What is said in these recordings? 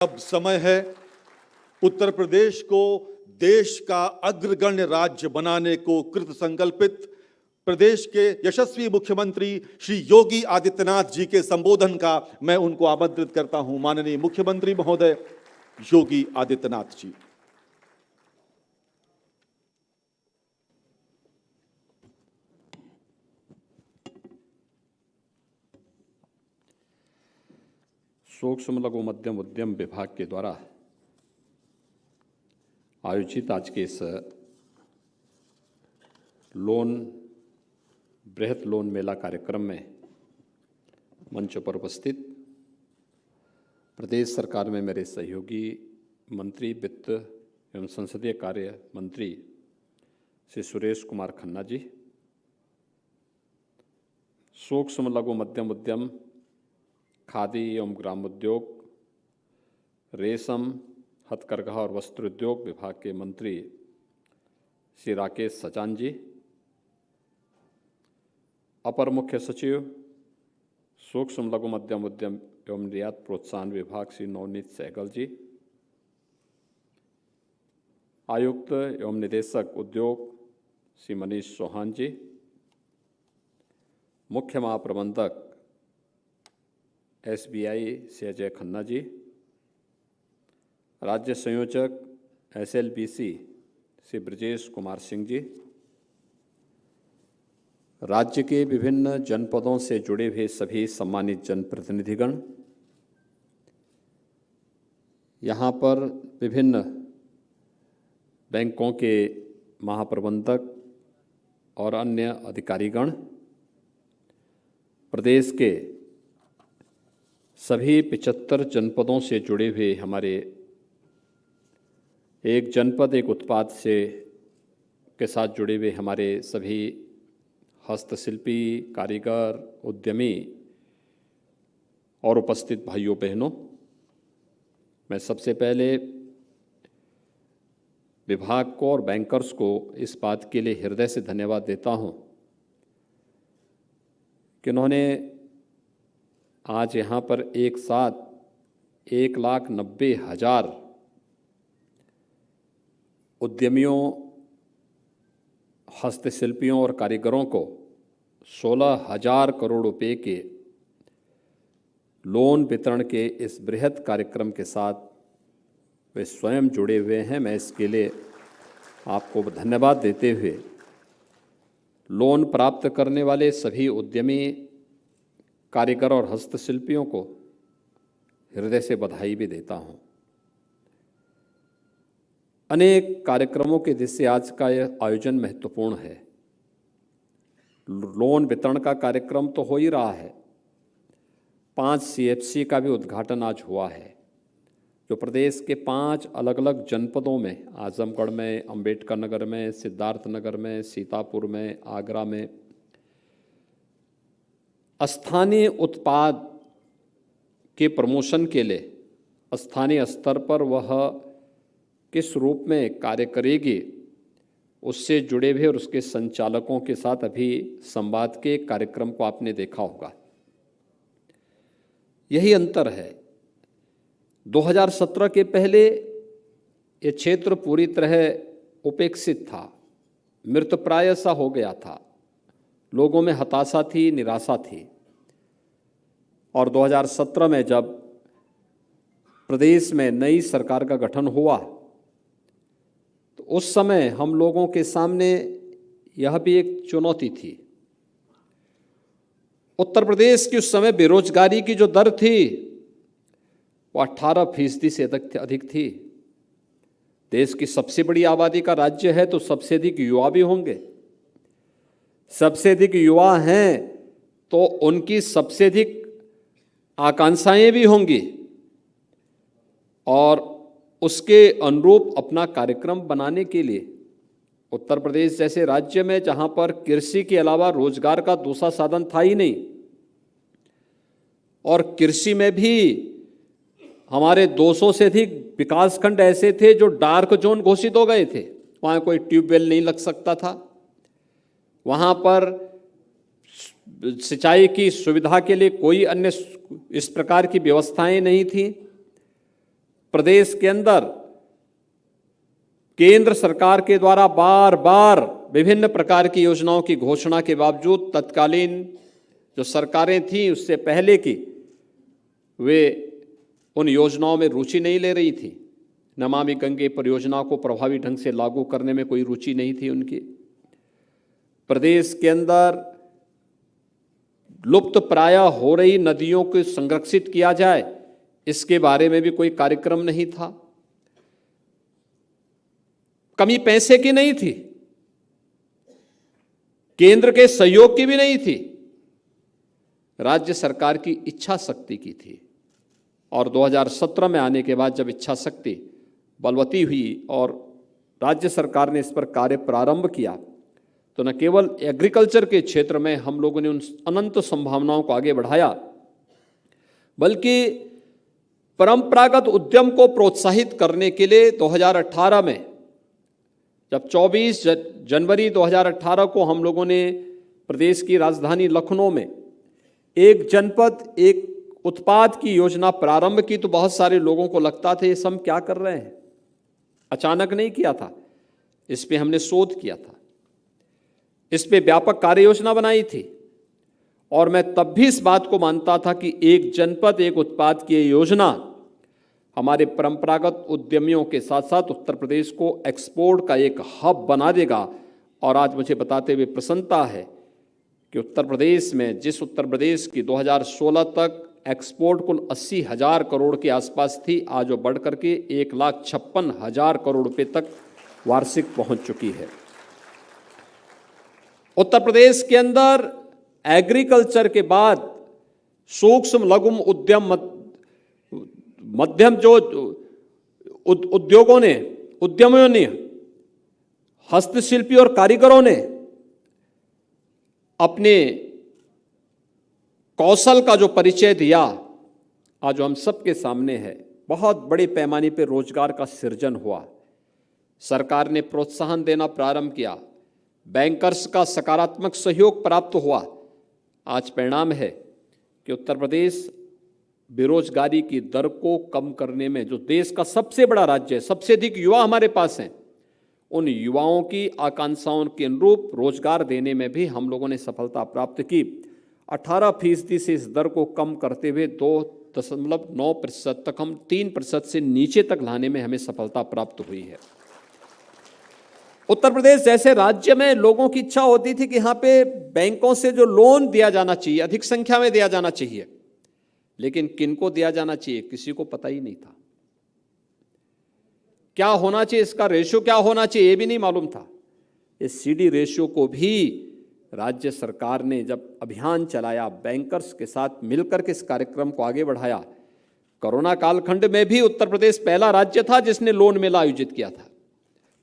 अब समय है उत्तर प्रदेश को देश का अग्रगण्य राज्य बनाने को कृत संकल्पित प्रदेश के यशस्वी मुख्यमंत्री श्री योगी आदित्यनाथ जी के संबोधन का मैं उनको आमंत्रित करता हूं। माननीय मुख्यमंत्री महोदय योगी आदित्यनाथ जी। सूक्ष्म लघु मध्यम उद्यम विभाग के द्वारा आयोजित आज के इस बृहत लोन मेला कार्यक्रम में मंच पर उपस्थित प्रदेश सरकार में मेरे सहयोगी मंत्री वित्त एवं संसदीय कार्य मंत्री श्री सुरेश कुमार खन्ना जी, सूक्ष्म लघु मध्यम उद्यम, खादी एवं ग्रामोद्योग, रेशम, हथकरघा और वस्त्र उद्योग विभाग के मंत्री श्री राकेश सचान जी, अपर मुख्य सचिव सूक्ष्म लघु मध्यम उद्यम एवं निर्यात प्रोत्साहन विभाग श्री नवनीत सहगल जी, आयुक्त एवं निदेशक उद्योग श्री मनीष चौहान जी, मुख्य महाप्रबंधक SBI से अजय खन्ना जी, राज्य संयोजक SLBC श्री ब्रजेश कुमार सिंह जी, राज्य के विभिन्न जनपदों से जुड़े हुए सभी सम्मानित जनप्रतिनिधिगण, यहाँ पर विभिन्न बैंकों के महाप्रबंधक और अन्य अधिकारीगण, प्रदेश के सभी 75 जनपदों से जुड़े हुए हमारे एक जनपद एक उत्पाद से के साथ जुड़े हुए हमारे सभी हस्तशिल्पी, कारीगर, उद्यमी और उपस्थित भाइयों बहनों, मैं सबसे पहले विभाग को और बैंकर्स को इस बात के लिए हृदय से धन्यवाद देता हूं कि उन्होंने आज यहाँ पर एक साथ 1,90,000 उद्यमियों, हस्तशिल्पियों और कारीगरों को 16,000 करोड़ रुपए के लोन वितरण के इस बृहत कार्यक्रम के साथ वे स्वयं जुड़े हुए हैं। मैं इसके लिए आपको धन्यवाद देते हुए लोन प्राप्त करने वाले सभी उद्यमी, कारीगर और हस्तशिल्पियों को हृदय से बधाई भी देता हूं। अनेक कार्यक्रमों के जिससे आज का यह आयोजन महत्वपूर्ण है। लोन वितरण का कार्यक्रम तो हो ही रहा है, 5 CFC का भी उद्घाटन आज हुआ है, जो प्रदेश के 5 अलग अलग जनपदों में, आजमगढ़ में, अंबेडकर नगर में, सिद्धार्थनगर में, सीतापुर में, आगरा में स्थानीय उत्पाद के प्रमोशन के लिए स्थानीय स्तर पर वह किस रूप में कार्य करेगी, उससे जुड़े हुए और उसके संचालकों के साथ अभी संवाद के कार्यक्रम को आपने देखा होगा। यही अंतर है। 2017 के पहले ये क्षेत्र पूरी तरह उपेक्षित था, मृतप्राय सा हो गया था, लोगों में हताशा थी, निराशा थी। और 2017 में जब प्रदेश में नई सरकार का गठन हुआ तो उस समय हम लोगों के सामने यह भी एक चुनौती थी। उत्तर प्रदेश की उस समय बेरोजगारी की जो दर थी वो 18% से अधिक थी। देश की सबसे बड़ी आबादी का राज्य है तो सबसे अधिक युवा भी होंगे। सबसे अधिक युवा हैं तो उनकी सबसे अधिक आकांक्षाएं भी होंगी और उसके अनुरूप अपना कार्यक्रम बनाने के लिए उत्तर प्रदेश जैसे राज्य में, जहां पर कृषि के अलावा रोजगार का दूसरा साधन था ही नहीं, और कृषि में भी हमारे 200 से अधिक विकासखंड ऐसे थे जो डार्क जोन घोषित हो गए थे। वहां कोई ट्यूबवेल नहीं लग सकता था, वहां पर सिंचाई की सुविधा के लिए कोई अन्य इस प्रकार की व्यवस्थाएं नहीं थी। प्रदेश के अंदर केंद्र सरकार के द्वारा बार बार विभिन्न प्रकार की योजनाओं की घोषणा के बावजूद तत्कालीन जो सरकारें थीं उससे पहले की, वे उन योजनाओं में रुचि नहीं ले रही थी। नमामि गंगे परियोजना को प्रभावी ढंग से लागू करने में कोई रुचि नहीं थी उनकी। प्रदेश के अंदर लुप्त प्राय हो रही नदियों को संरक्षित किया जाए, इसके बारे में भी कोई कार्यक्रम नहीं था। कमी पैसे की नहीं थी, केंद्र के सहयोग की भी नहीं थी, राज्य सरकार की इच्छा शक्ति की थी। और 2017 में आने के बाद जब इच्छा शक्ति बलवती हुई और राज्य सरकार ने इस पर कार्य प्रारंभ किया, तो न केवल एग्रीकल्चर के क्षेत्र में हम लोगों ने उन अनंत संभावनाओं को आगे बढ़ाया, बल्कि परंपरागत उद्यम को प्रोत्साहित करने के लिए 2018 में, जब 24 जनवरी 2018 को हम लोगों ने प्रदेश की राजधानी लखनऊ में एक जनपद एक उत्पाद की योजना प्रारंभ की, तो बहुत सारे लोगों को लगता था ये सब क्या कर रहे हैं। अचानक नहीं किया था, इस पे हमने शोध किया था, इस पे व्यापक कार्य योजना बनाई थी। और मैं तब भी इस बात को मानता था कि एक जनपद एक उत्पाद की योजना हमारे परंपरागत उद्यमियों के साथ साथ उत्तर प्रदेश को एक्सपोर्ट का एक हब बना देगा। और आज मुझे बताते हुए प्रसन्नता है कि उत्तर प्रदेश में, जिस उत्तर प्रदेश की 2016 तक एक्सपोर्ट कुल 80,000 करोड़ के आसपास थी, आज वो बढ़ करके 1,56,000 करोड़ रुपए तक वार्षिक पहुंच चुकी है। उत्तर प्रदेश के अंदर एग्रीकल्चर के बाद सूक्ष्म लघु उद्यम मध्यम जो उद्यमियों ने, हस्तशिल्पी और कारीगरों ने अपने कौशल का जो परिचय दिया, आज हम सबके सामने है। बहुत बड़े पैमाने पर रोजगार का सृजन हुआ, सरकार ने प्रोत्साहन देना प्रारंभ किया, बैंकर्स का सकारात्मक सहयोग प्राप्त हुआ। आज परिणाम है कि उत्तर प्रदेश बेरोजगारी की दर को कम करने में, जो देश का सबसे बड़ा राज्य है, सबसे अधिक युवा हमारे पास हैं, उन युवाओं की आकांक्षाओं के अनुरूप रोजगार देने में भी हम लोगों ने सफलता प्राप्त की। 18% से इस दर को कम करते हुए 2.9% तक, हम 3% से नीचे तक लाने में हमें सफलता प्राप्त हुई है। उत्तर प्रदेश जैसे राज्य में लोगों की इच्छा होती थी कि यहाँ पे बैंकों से जो लोन दिया जाना चाहिए, अधिक संख्या में दिया जाना चाहिए, लेकिन किनको दिया जाना चाहिए किसी को पता ही नहीं था। क्या होना चाहिए, इसका रेशियो क्या होना चाहिए, ये भी नहीं मालूम था। इस सीडी रेशियो को भी राज्य सरकार ने जब अभियान चलाया, बैंकर्स के साथ मिलकर के इस कार्यक्रम को आगे बढ़ाया। कोरोना कालखंड में भी उत्तर प्रदेश पहला राज्य था जिसने लोन मेला आयोजित किया था।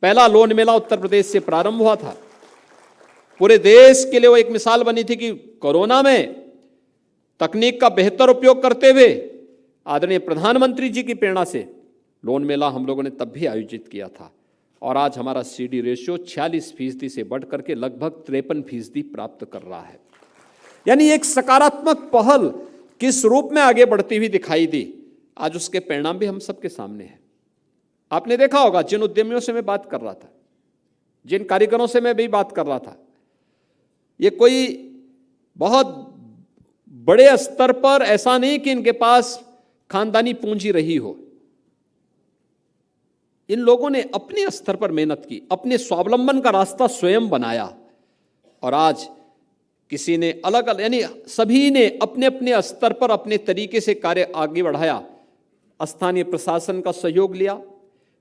पहला लोन मेला उत्तर प्रदेश से प्रारंभ हुआ था। पूरे देश के लिए वो एक मिसाल बनी थी कि कोरोना में तकनीक का बेहतर उपयोग करते हुए आदरणीय प्रधानमंत्री जी की प्रेरणा से लोन मेला हम लोगों ने तब भी आयोजित किया था। और आज हमारा सीडी रेशियो 46% से बढ़ करके लगभग 53% प्राप्त कर रहा है। यानी एक सकारात्मक पहल किस रूप में आगे बढ़ती हुई दिखाई दी, आज उसके परिणाम भी हम सबके सामने हैं। आपने देखा होगा, जिन उद्यमियों से मैं बात कर रहा था, जिन कारीगरों से मैं भी बात कर रहा था, ये कोई बहुत बड़े स्तर पर ऐसा नहीं कि इनके पास खानदानी पूंजी रही हो। इन लोगों ने अपने स्तर पर मेहनत की, अपने स्वावलंबन का रास्ता स्वयं बनाया। और आज किसी ने अलग अलग, यानी सभी ने अपने अपने स्तर पर अपने तरीके से कार्य आगे बढ़ाया। स्थानीय प्रशासन का सहयोग लिया,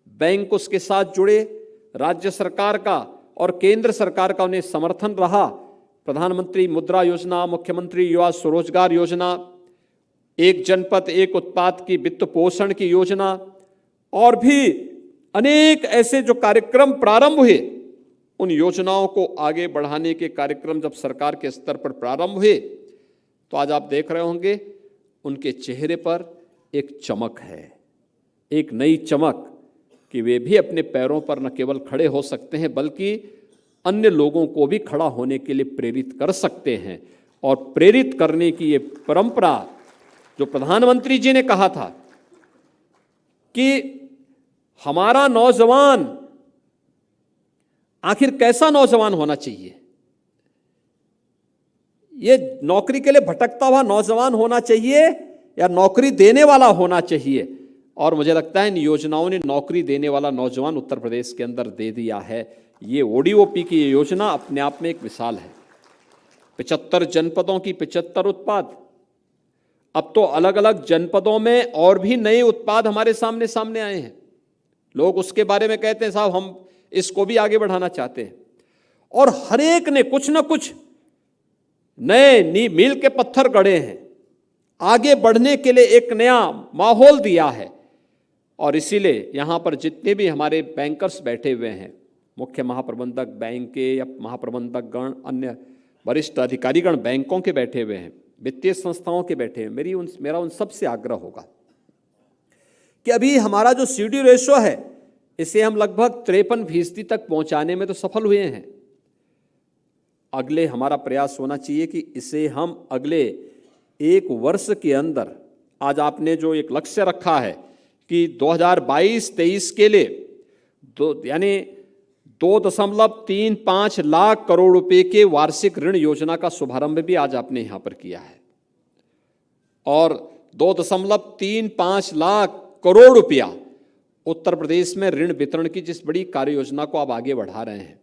बैंक उसके साथ जुड़े, राज्य सरकार का और केंद्र सरकार का उन्हें समर्थन रहा। प्रधानमंत्री मुद्रा योजना, मुख्यमंत्री युवा स्वरोजगार योजना, एक जनपद एक उत्पाद की वित्त पोषण की योजना और भी अनेक ऐसे जो कार्यक्रम प्रारंभ हुए, उन योजनाओं को आगे बढ़ाने के कार्यक्रम जब सरकार के स्तर पर प्रारंभ हुए, तो आज आप देख रहे होंगे उनके चेहरे पर एक चमक है, एक नई चमक, कि वे भी अपने पैरों पर न केवल खड़े हो सकते हैं बल्कि अन्य लोगों को भी खड़ा होने के लिए प्रेरित कर सकते हैं। और प्रेरित करने की ये परंपरा जो प्रधानमंत्री जी ने कहा था कि हमारा नौजवान आखिर कैसा नौजवान होना चाहिए। ये नौकरी के लिए भटकता हुआ नौजवान होना चाहिए या नौकरी देने वाला होना चाहिए। और मुझे लगता है इन योजनाओं ने नौकरी देने वाला नौजवान उत्तर प्रदेश के अंदर दे दिया है। ये ओडीओपी की ये योजना अपने आप में एक मिसाल है। 75 जनपदों की 75 उत्पाद। अब तो अलग अलग जनपदों में और भी नए उत्पाद हमारे सामने आए हैं। लोग उसके बारे में कहते हैं साहब हम इसको भी आगे बढ़ाना चाहते हैं। और हर एक ने कुछ ना कुछ नए मील के पत्थर गढ़े हैं, आगे बढ़ने के लिए एक नया माहौल दिया है। और इसीलिए यहाँ पर जितने भी हमारे बैंकर्स बैठे हुए हैं, मुख्य महाप्रबंधक बैंक के या महाप्रबंधक गण, अन्य वरिष्ठ अधिकारीगण बैंकों के बैठे हुए हैं, वित्तीय संस्थाओं के बैठे हैं, मेरा उन सब से आग्रह होगा कि अभी हमारा जो सीडी रेशो है इसे हम लगभग 53% तक पहुंचाने में तो सफल हुए हैं। अगले हमारा प्रयास होना चाहिए कि इसे हम अगले 1 वर्ष के अंदर, आज आपने जो एक लक्ष्य रखा है कि 2022-23 के लिए यानी 2.35 लाख करोड़ रुपए के वार्षिक ऋण योजना का शुभारंभ भी आज आपने यहां पर किया है। और 2.35 लाख करोड़ रुपया उत्तर प्रदेश में ऋण वितरण की जिस बड़ी कार्य योजना को आप आगे बढ़ा रहे हैं,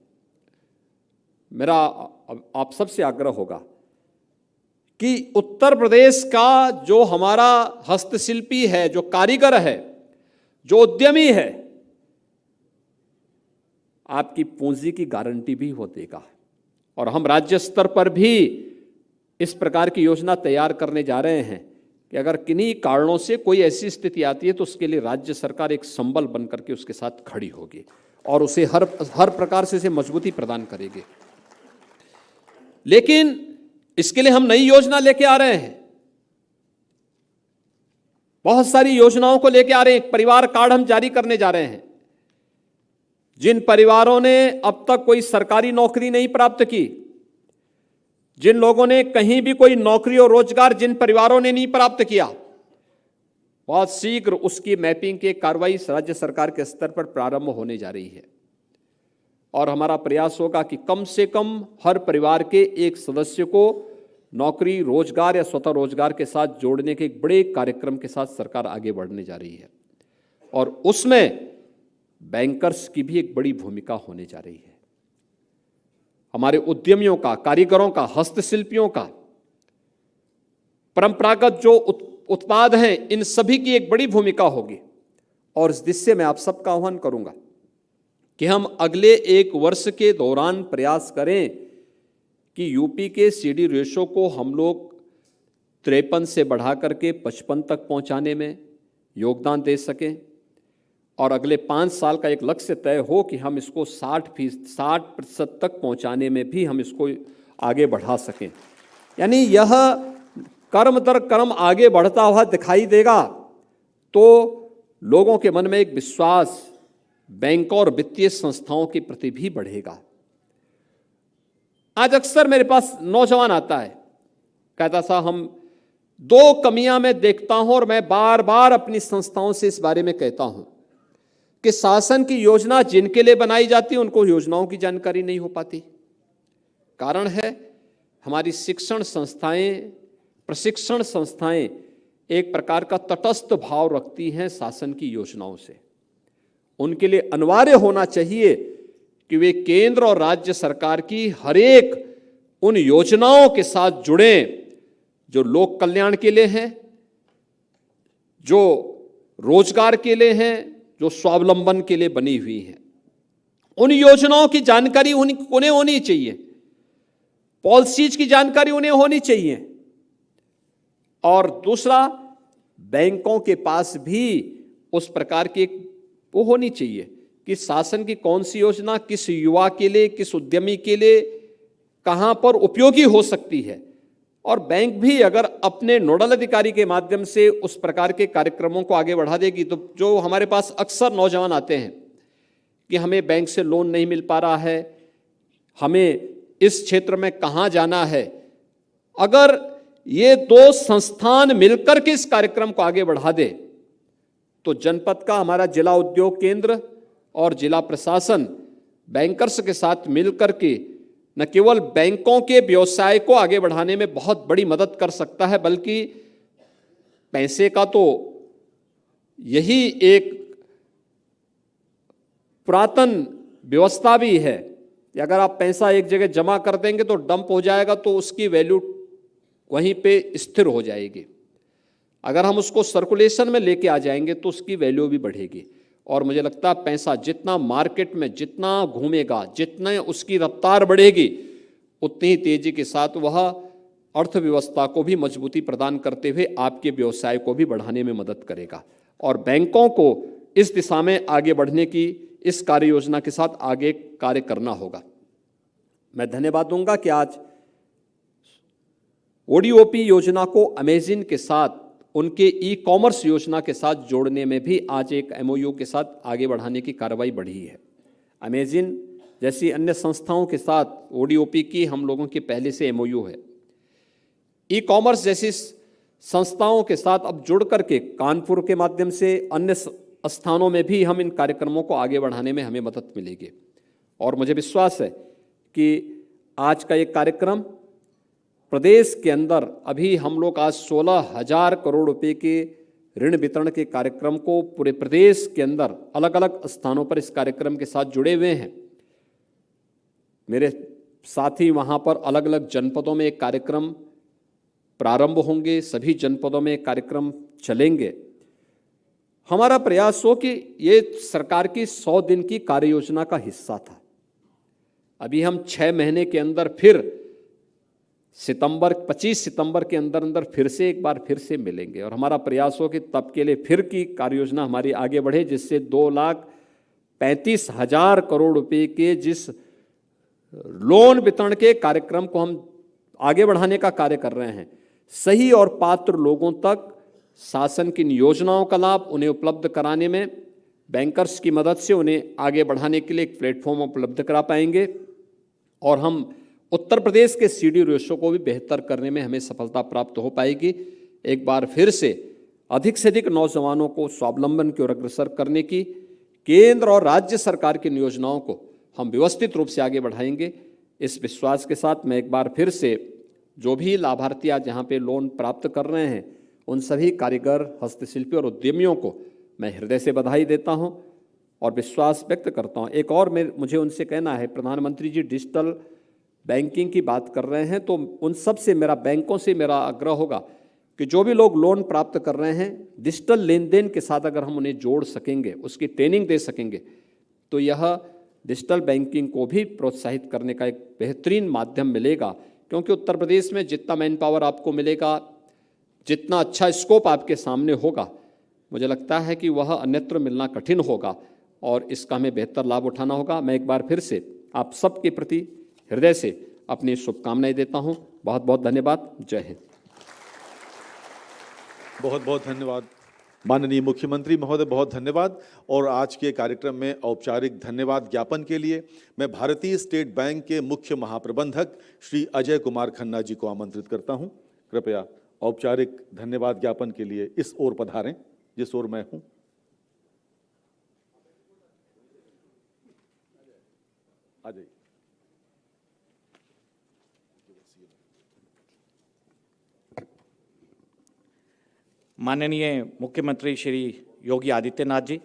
मेरा आप सबसे आग्रह होगा कि उत्तर प्रदेश का जो हमारा हस्तशिल्पी है, जो कारीगर है, जो उद्यमी है, आपकी पूंजी की गारंटी भी वो देगा। और हम राज्य स्तर पर भी इस प्रकार की योजना तैयार करने जा रहे हैं कि अगर किन्हीं कारणों से कोई ऐसी स्थिति आती है तो उसके लिए राज्य सरकार एक संबल बन करके उसके साथ खड़ी होगी और उसे हर प्रकार से उसे मजबूती प्रदान करेगी। लेकिन इसके लिए हम नई योजना लेके आ रहे हैं, बहुत सारी योजनाओं को लेके आ रहे हैं। एक परिवार कार्ड हम जारी करने जा रहे हैं। जिन परिवारों ने अब तक कोई सरकारी नौकरी नहीं प्राप्त की, जिन लोगों ने कहीं भी कोई नौकरी और रोजगार जिन परिवारों ने नहीं प्राप्त किया, बहुत शीघ्र उसकी मैपिंग की कार्रवाई राज्य सरकार के स्तर पर प्रारंभ होने जा रही है। और हमारा प्रयास होगा कि कम से कम हर परिवार के एक सदस्य को नौकरी, रोजगार या स्वतः रोजगार के साथ जोड़ने के एक बड़े कार्यक्रम के साथ सरकार आगे बढ़ने जा रही है। और उसमें बैंकर्स की भी एक बड़ी भूमिका होने जा रही है। हमारे उद्यमियों का, कारीगरों का, हस्तशिल्पियों का, परंपरागत जो उत्पाद हैं, इन सभी की एक बड़ी भूमिका होगी। और इस दिशा में आप सबका आह्वान करूंगा कि हम अगले 1 वर्ष के दौरान प्रयास करें कि यूपी के सीडी रेशो को हम लोग 53 से बढ़ा करके 55 तक पहुंचाने में योगदान दे सकें। और अगले 5 साल का एक लक्ष्य तय हो कि हम इसको 60% तक पहुंचाने में भी हम इसको आगे बढ़ा सकें। यानी यह कर्म दर कर्म आगे बढ़ता हुआ दिखाई देगा तो लोगों के मन में एक विश्वास बैंकों और वित्तीय संस्थाओं के प्रति भी बढ़ेगा। आज अक्सर मेरे पास नौजवान आता है, कहता साहब हम 2 कमियां मैं देखता हूं और मैं बार बार अपनी संस्थाओं से इस बारे में कहता हूं कि शासन की योजना जिनके लिए बनाई जाती है उनको योजनाओं की जानकारी नहीं हो पाती। कारण है हमारी शिक्षण संस्थाएं, प्रशिक्षण संस्थाएं एक प्रकार का तटस्थ भाव रखती हैं शासन की योजनाओं से। उनके लिए अनिवार्य होना चाहिए कि वे केंद्र और राज्य सरकार की हर एक उन योजनाओं के साथ जुड़ें जो लोक कल्याण के लिए हैं, जो रोजगार के लिए हैं, जो स्वावलंबन के लिए बनी हुई हैं। उन योजनाओं की जानकारी उन्हें होनी चाहिए, पॉलिसीज की जानकारी उन्हें होनी चाहिए। और दूसरा, बैंकों के पास भी उस प्रकार की वो होनी चाहिए कि शासन की कौन सी योजना किस युवा के लिए, किस उद्यमी के लिए कहां पर उपयोगी हो सकती है। और बैंक भी अगर अपने नोडल अधिकारी के माध्यम से उस प्रकार के कार्यक्रमों को आगे बढ़ा देगी तो जो हमारे पास अक्सर नौजवान आते हैं कि हमें बैंक से लोन नहीं मिल पा रहा है, हमें इस क्षेत्र में कहां जाना है, अगर ये 2 संस्थान मिलकर के इस कार्यक्रम को आगे बढ़ा दे तो जनपद का हमारा जिला उद्योग केंद्र और जिला प्रशासन बैंकर्स के साथ मिलकर के न केवल बैंकों के व्यवसाय को आगे बढ़ाने में बहुत बड़ी मदद कर सकता है, बल्कि पैसे का तो यही एक पुरातन व्यवस्था भी है कि अगर आप पैसा एक जगह जमा कर देंगे तो डंप हो जाएगा, तो उसकी वैल्यू वहीं पे स्थिर हो जाएगी। अगर हम उसको सर्कुलेशन में लेके आ जाएंगे तो उसकी वैल्यू भी बढ़ेगी। और मुझे लगता है पैसा जितना मार्केट में जितना घूमेगा, जितने उसकी रफ्तार बढ़ेगी, उतनी ही तेजी के साथ वह अर्थव्यवस्था को भी मजबूती प्रदान करते हुए आपके व्यवसाय को भी बढ़ाने में मदद करेगा। और बैंकों को इस दिशा में आगे बढ़ने की इस कार्य योजना के साथ आगे कार्य करना होगा। मैं धन्यवाद दूंगा कि आज ओडीओपी योजना को अमेजिन के साथ उनके ई कॉमर्स योजना के साथ जोड़ने में भी आज एक एमओयू के साथ आगे बढ़ाने की कार्रवाई बढ़ी है। अमेजिन जैसी अन्य संस्थाओं के साथ ओडीओपी की हम लोगों की पहले से एमओयू है। ई कॉमर्स जैसी संस्थाओं के साथ अब जुड़ करके कानपुर के माध्यम से अन्य स्थानों में भी हम इन कार्यक्रमों को आगे बढ़ाने में हमें मदद मिलेगी। और मुझे विश्वास है कि आज का ये कार्यक्रम प्रदेश के अंदर अभी हम लोग आज 16,000 करोड़ रुपए के ऋण वितरण के कार्यक्रम को पूरे प्रदेश के अंदर अलग अलग स्थानों पर इस कार्यक्रम के साथ जुड़े हुए हैं। मेरे साथी वहाँ पर अलग अलग जनपदों में एक कार्यक्रम प्रारंभ होंगे, सभी जनपदों में एक कार्यक्रम चलेंगे। हमारा प्रयास हो कि ये सरकार की 100 दिन की कार्य योजना का हिस्सा था। अभी हम 6 महीने के अंदर फिर 25 सितंबर के अंदर फिर से एक बार फिर से मिलेंगे और हमारा प्रयास हो कि तब के लिए फिर की कार्य योजना हमारी आगे बढ़े, जिससे 2,35,000 करोड़ रुपए के जिस लोन वितरण के कार्यक्रम को हम आगे बढ़ाने का कार्य कर रहे हैं, सही और पात्र लोगों तक शासन की योजनाओं का लाभ उन्हें उपलब्ध कराने में बैंकर्स की मदद से उन्हें आगे बढ़ाने के लिए एक प्लेटफॉर्म उपलब्ध करा पाएंगे। और हम उत्तर प्रदेश के सीडी रेशो को भी बेहतर करने में हमें सफलता प्राप्त हो पाएगी। एक बार फिर से अधिक नौजवानों को स्वावलंबन की ओर अग्रसर करने की केंद्र और राज्य सरकार की योजनाओं को हम व्यवस्थित रूप से आगे बढ़ाएंगे। इस विश्वास के साथ मैं एक बार फिर से जो भी लाभार्थी आज यहाँ पे लोन प्राप्त कर रहे हैं, उन सभी कारीगर, हस्तशिल्पी और उद्यमियों को मैं हृदय से बधाई देता हूँ और विश्वास व्यक्त करता हूँ। एक और मुझे उनसे कहना है, प्रधानमंत्री जी डिजिटल बैंकिंग की बात कर रहे हैं, तो उन सब से बैंकों से मेरा आग्रह होगा कि जो भी लोग लोन प्राप्त कर रहे हैं, डिजिटल लेन देन के साथ अगर हम उन्हें जोड़ सकेंगे, उसकी ट्रेनिंग दे सकेंगे, तो यह डिजिटल बैंकिंग को भी प्रोत्साहित करने का एक बेहतरीन माध्यम मिलेगा। क्योंकि उत्तर प्रदेश में जितना मैन पावर आपको मिलेगा, जितना अच्छा स्कोप आपके सामने होगा, मुझे लगता है कि वह अन्यत्र मिलना कठिन होगा और इसका हमें बेहतर लाभ उठाना होगा। मैं एक बार फिर से आप सबके प्रति हृदय से अपनी शुभकामनाएं देता हूं। बहुत बहुत धन्यवाद। जय हिंद। बहुत बहुत धन्यवाद माननीय मुख्यमंत्री महोदय, बहुत धन्यवाद। और आज के कार्यक्रम में औपचारिक धन्यवाद ज्ञापन के लिए मैं भारतीय स्टेट बैंक के मुख्य महाप्रबंधक श्री अजय कुमार खन्ना जी को आमंत्रित करता हूं। कृपया औपचारिक धन्यवाद ज्ञापन के लिए इस ओर पधारें, जिस ओर मैं हूं। आ जाइए। माननीय मुख्यमंत्री श्री योगी आदित्यनाथ जी,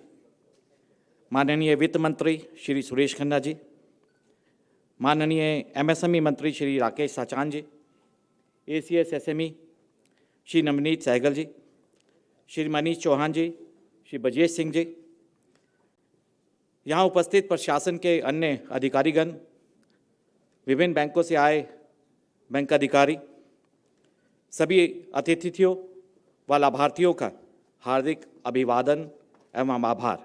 माननीय वित्त मंत्री श्री सुरेश खन्ना जी, माननीय एमएसएमई मंत्री श्री राकेश साचान जी, एसीएस एसएमई श्री नवनीत सहगल जी, श्री मनीष चौहान जी, श्री ब्रजेश सिंह जी, यहाँ उपस्थित प्रशासन के अन्य अधिकारीगण, विभिन्न बैंकों से आए बैंक अधिकारी, सभी अतिथियों व लाभार्थियों का हार्दिक अभिवादन एवं आभार।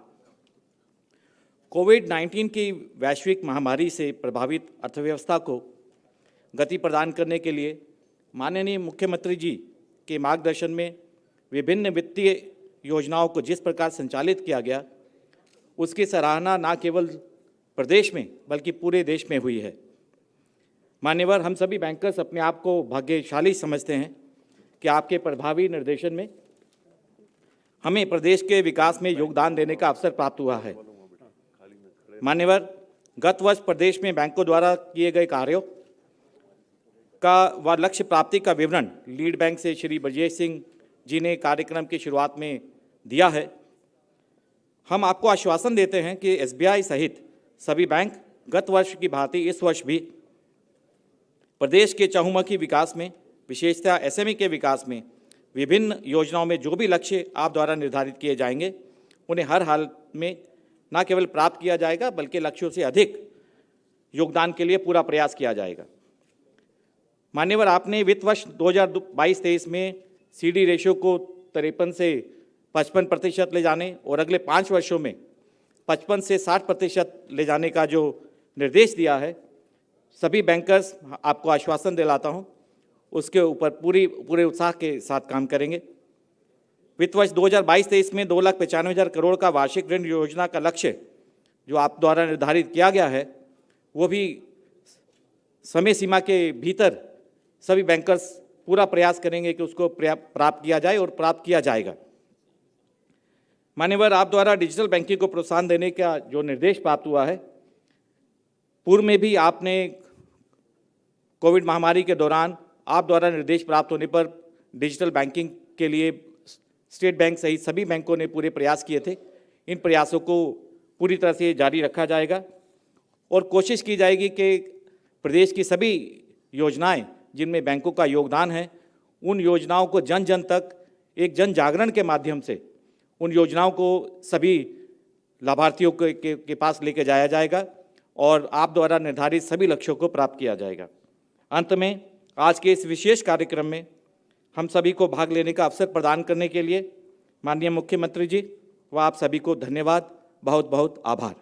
कोविड-19 की वैश्विक महामारी से प्रभावित अर्थव्यवस्था को गति प्रदान करने के लिए माननीय मुख्यमंत्री जी के मार्गदर्शन में विभिन्न वित्तीय योजनाओं को जिस प्रकार संचालित किया गया, उसकी सराहना न केवल प्रदेश में बल्कि पूरे देश में हुई है। मान्यवर, हम सभी बैंकर्स अपने आप को भाग्यशाली समझते हैं कि आपके प्रभावी निर्देशन में हमें प्रदेश के विकास में योगदान देने का अवसर प्राप्त हुआ है। मान्यवर, गत वर्ष प्रदेश में बैंकों द्वारा किए गए कार्यों का व लक्ष्य प्राप्ति का विवरण लीड बैंक से श्री ब्रजेश सिंह जी ने कार्यक्रम की शुरुआत में दिया है। हम आपको आश्वासन देते हैं कि एसबीआई सहित सभी बैंक गत वर्ष की भांति इस वर्ष भी प्रदेश के चहुमुखी विकास में, विशेषतः एसएमई के विकास में, विभिन्न योजनाओं में जो भी लक्ष्य आप द्वारा निर्धारित किए जाएंगे उन्हें हर हाल में न केवल प्राप्त किया जाएगा बल्कि लक्ष्यों से अधिक योगदान के लिए पूरा प्रयास किया जाएगा। मान्यवर, आपने वित्त वर्ष 2022-23 में सीडी रेशियो को 53 से 55% ले जाने और अगले 5 वर्षों में 55 से 60% ले जाने का जो निर्देश दिया है, सभी बैंकर्स आपको आश्वासन दिलाता हूं उसके ऊपर पूरे उत्साह के साथ काम करेंगे। वित्त वर्ष 2022-23 में 2,95,000 करोड़ का वार्षिक ऋण योजना का लक्ष्य जो आप द्वारा निर्धारित किया गया है वो भी समय सीमा के भीतर सभी बैंकर्स पूरा प्रयास करेंगे कि उसको प्राप्त किया जाए और प्राप्त किया जाएगा। मान्यवर, आप द्वारा डिजिटल बैंकिंग को प्रोत्साहन देने का जो निर्देश प्राप्त हुआ है, पूर्व में भी आपने कोविड महामारी के दौरान आप द्वारा निर्देश प्राप्त होने पर डिजिटल बैंकिंग के लिए स्टेट बैंक सहित सभी बैंकों ने पूरे प्रयास किए थे। इन प्रयासों को पूरी तरह से जारी रखा जाएगा और कोशिश की जाएगी कि प्रदेश की सभी योजनाएं जिनमें बैंकों का योगदान है, उन योजनाओं को जन जन तक एक जन जागरण के माध्यम से उन योजनाओं को सभी लाभार्थियों के पास लेके जाया जाएगा और आप द्वारा निर्धारित सभी लक्ष्यों को प्राप्त किया जाएगा। अंत में आज के इस विशेष कार्यक्रम में हम सभी को भाग लेने का अवसर प्रदान करने के लिए माननीय मुख्यमंत्री जी व आप सभी को धन्यवाद, बहुत बहुत आभार।